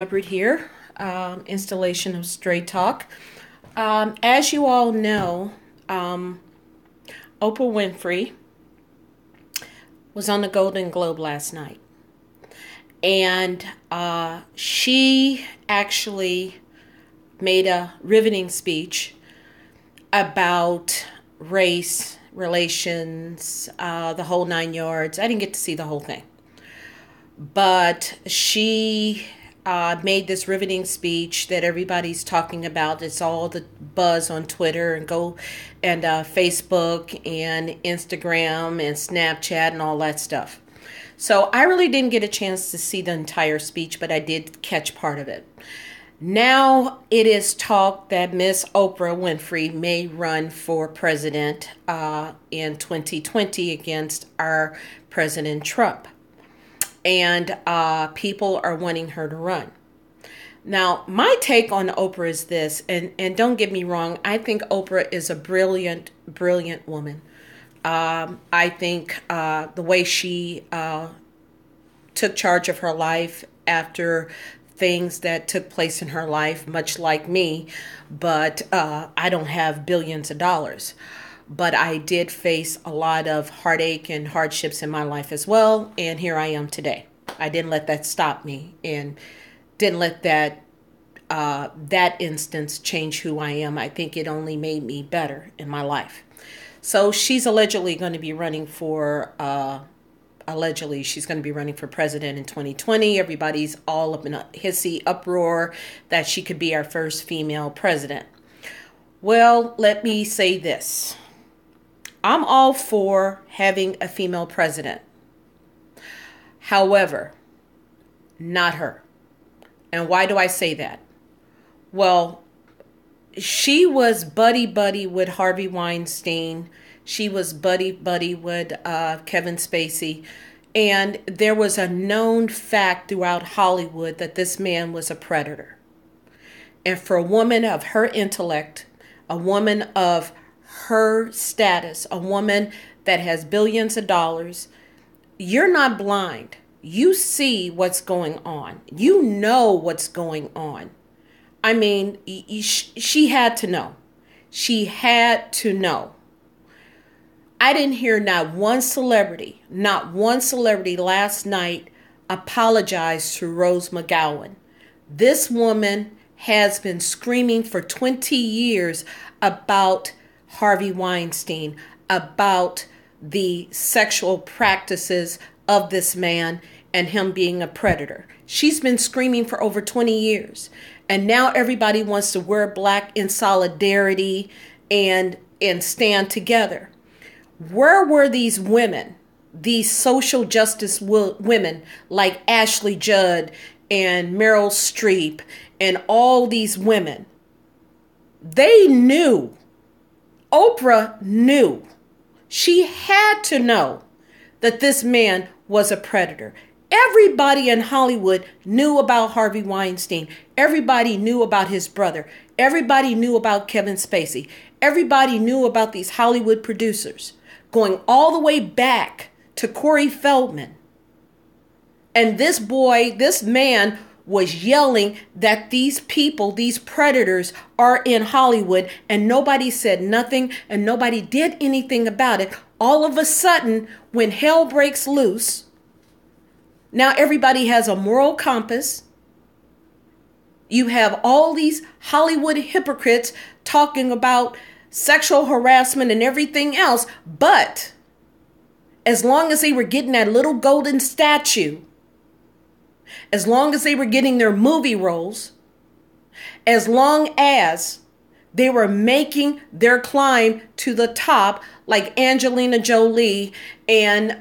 Hubbard here, installation of Straight Talk. As you all know, Oprah Winfrey was on the Golden Globe last night. And she actually made a riveting speech about race, relations, the whole 9 yards. I didn't get to see the whole thing. But she made this riveting speech that everybody's talking about. It's all the buzz on Twitter and Facebook and Instagram and Snapchat and all that stuff. So I really didn't get a chance to see the entire speech, but I did catch part of it. Now it is talk that Miss Oprah Winfrey may run for president in 2020 against our President Trump. And people are wanting her to run. Now, my take on Oprah is this, and don't get me wrong, I think Oprah is a brilliant, brilliant woman. I think the way she took charge of her life after things that took place in her life, much like me, but I don't have billions of dollars. But I did face a lot of heartache and hardships in my life as well, and here I am today. I didn't let that stop me, and didn't let that instance change who I am. I think it only made me better in my life. So she's allegedly going to be running for president in 2020. Everybody's all up in a hissy uproar that she could be our first female president. Well, let me say this. I'm all for having a female president. However, not her. And why do I say that? Well, she was buddy-buddy with Harvey Weinstein. She was buddy-buddy with Kevin Spacey. And there was a known fact throughout Hollywood that this man was a predator. And for a woman of her intellect, a woman of her status, a woman that has billions of dollars, you're not blind. You see what's going on. You know what's going on. I mean, she had to know. She had to know. I didn't hear not one celebrity last night apologize to Rose McGowan. This woman has been screaming for 20 years about Harvey Weinstein, about the sexual practices of this man and him being a predator. She's been screaming for over 20 years. And now everybody wants to wear black in solidarity and stand together. Where were these women, these social justice women like Ashley Judd and Meryl Streep and all these women? They knew. Oprah knew. She had to know that this man was a predator. Everybody in Hollywood knew about Harvey Weinstein. Everybody knew about his brother. Everybody knew about Kevin Spacey. Everybody knew about these Hollywood producers, going all the way back to Corey Feldman. And this man was yelling that these people, these predators, are in Hollywood, and nobody said nothing and nobody did anything about it. All of a sudden, when hell breaks loose, now everybody has a moral compass. You have all these Hollywood hypocrites talking about sexual harassment and everything else, but as long as they were getting that little golden statue, as long as they were getting their movie roles, as long as they were making their climb to the top, like Angelina Jolie and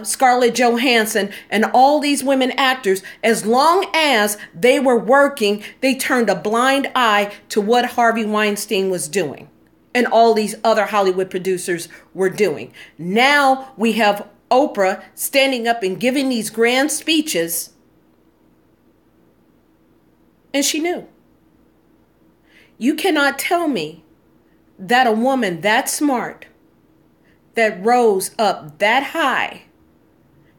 Scarlett Johansson and all these women actors, as long as they were working, they turned a blind eye to what Harvey Weinstein was doing and all these other Hollywood producers were doing. Now we have Oprah standing up and giving these grand speeches, and she knew. You cannot tell me that a woman that smart, that rose up that high,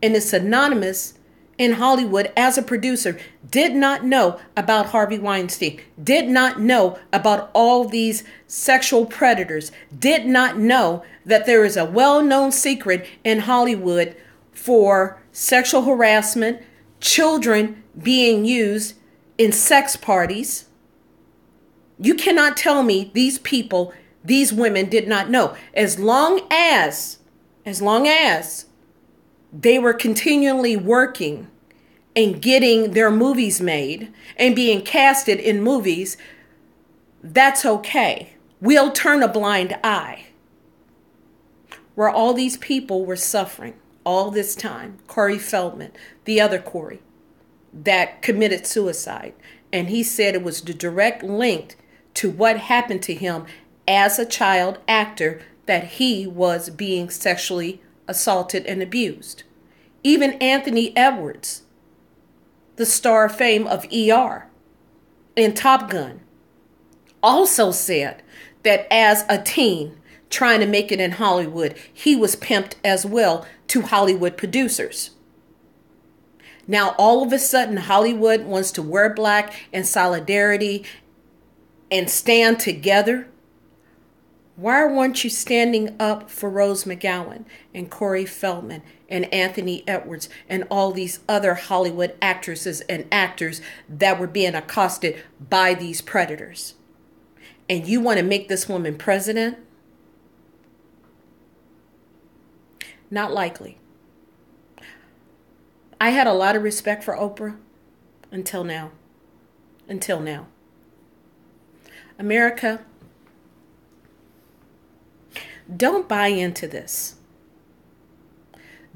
and is synonymous in Hollywood as a producer did not know about Harvey Weinstein, did not know about all these sexual predators, did not know that there is a well-known secret in Hollywood for sexual harassment, children being used in sex parties. You cannot tell me these people, these women did not know. As long as they were continually working and getting their movies made and being casted in movies, that's okay. We'll turn a blind eye. Where all these people were suffering all this time. Corey Feldman, the other Corey, that committed suicide. And he said it was the direct link to what happened to him as a child actor, that he was being sexually assaulted and abused. Even Anthony Edwards, the star of fame of ER and Top Gun, also said that as a teen trying to make it in Hollywood, he was pimped as well to Hollywood producers. Now, all of a sudden, Hollywood wants to wear black in solidarity and stand together. Why weren't you standing up for Rose McGowan and Corey Feldman and Anthony Edwards and all these other Hollywood actresses and actors that were being accosted by these predators? And you want to make this woman president? Not likely. I had a lot of respect for Oprah until now. Until now. America, don't buy into this.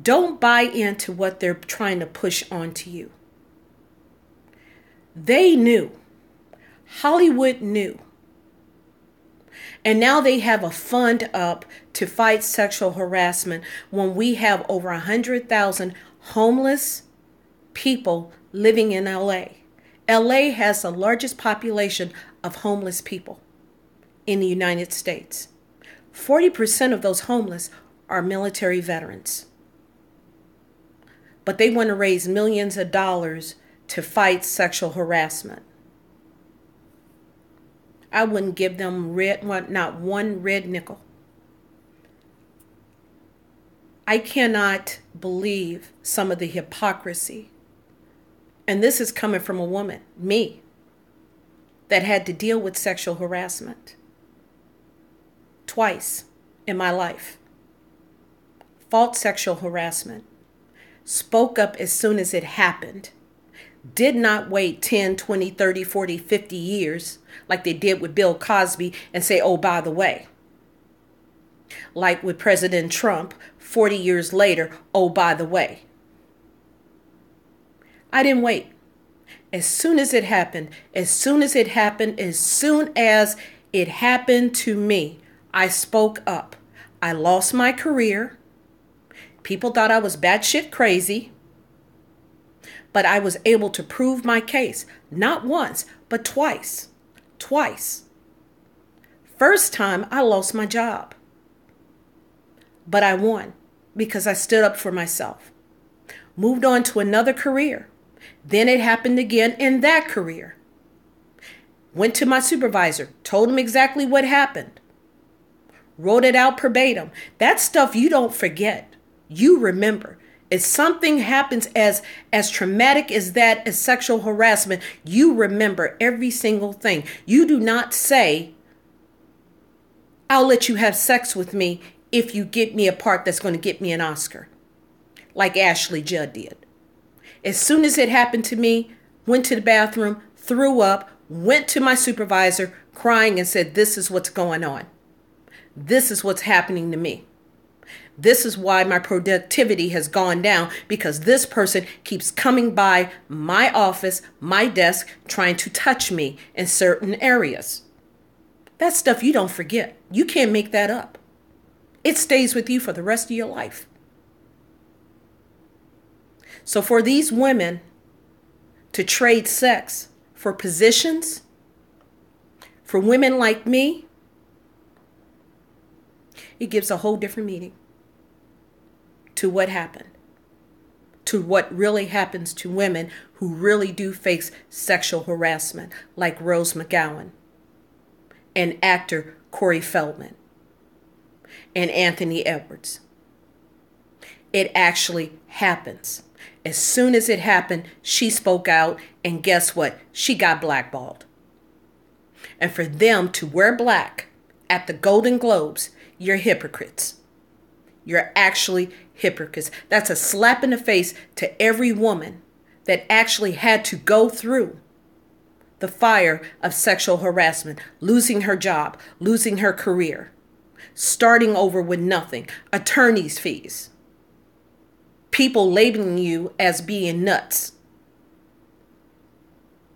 Don't buy into what they're trying to push onto you. They knew. Hollywood knew. And now they have a fund up to fight sexual harassment when we have over 100,000 homeless people living in LA. LA has the largest population of homeless people in the United States. 40% of those homeless are military veterans. But they want to raise millions of dollars to fight sexual harassment. I wouldn't give them not one red nickel. I cannot believe some of the hypocrisy. And this is coming from a woman, me, that had to deal with sexual harassment twice in my life. Fought sexual harassment. Spoke up as soon as it happened. Did not wait 10, 20, 30, 40, 50 years like they did with Bill Cosby and say, oh, by the way. Like with President Trump, 40 years later, oh, by the way. I didn't wait. As soon as it happened to me, I spoke up. I lost my career. People thought I was batshit crazy. But I was able to prove my case, not once, but twice. Twice. First time, I lost my job. But I won because I stood up for myself. Moved on to another career. Then it happened again in that career. Went to my supervisor, told him exactly what happened. Wrote it out verbatim. That stuff you don't forget. You remember. If something happens as traumatic as that, as sexual harassment, you remember every single thing. You do not say, I'll let you have sex with me if you get me a part that's going to get me an Oscar, like Ashley Judd did. As soon as it happened to me, went to the bathroom, threw up, went to my supervisor crying and said, this is what's going on. This is what's happening to me. This is why my productivity has gone down, because this person keeps coming by my office, my desk, trying to touch me in certain areas. That's stuff you don't forget. You can't make that up. It stays with you for the rest of your life. So for these women to trade sex for positions, for women like me, it gives a whole different meaning to what happened. to what really happens to women who really do face sexual harassment, like Rose McGowan and actor Corey Feldman and Anthony Edwards. It actually happens. As soon as it happened, she spoke out, and guess what? She got blackballed. And for them to wear black at the Golden Globes, you're hypocrites. You're actually hypocrites. That's a slap in the face to every woman that actually had to go through the fire of sexual harassment, losing her job, losing her career, starting over with nothing, attorney's fees, people labeling you as being nuts.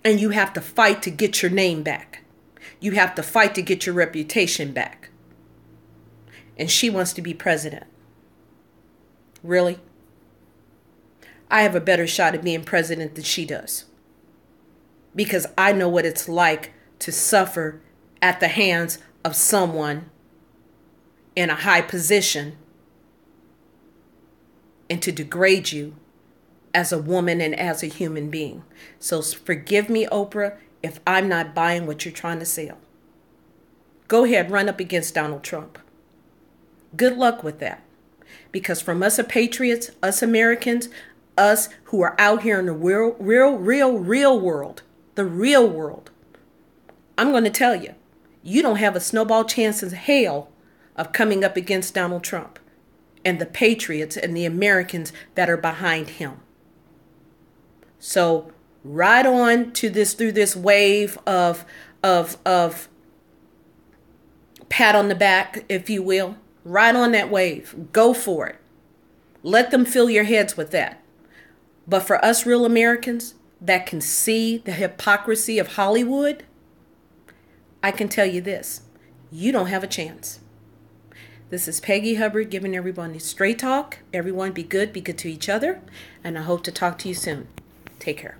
And you have to fight to get your name back. You have to fight to get your reputation back. And she wants to be president. Really? I have a better shot at being president than she does. Because I know what it's like to suffer at the hands of someone in a high position and to degrade you as a woman and as a human being. So forgive me, Oprah, if I'm not buying what you're trying to sell. Go ahead, run up against Donald Trump. Good luck with that. Because from us patriots, us Americans, us who are out here in the real world, the real world, I'm going to tell you, you don't have a snowball chance in hell of coming up against Donald Trump and the patriots and the Americans that are behind him. So ride on to this, through this wave of pat on the back, if you will. Ride on that wave. Go for it. Let them fill your heads with that. But for us real Americans that can see the hypocrisy of Hollywood, I can tell you this. You don't have a chance. This is Peggy Hubbard giving everyone straight talk. Everyone be good to each other. And I hope to talk to you soon. Take care.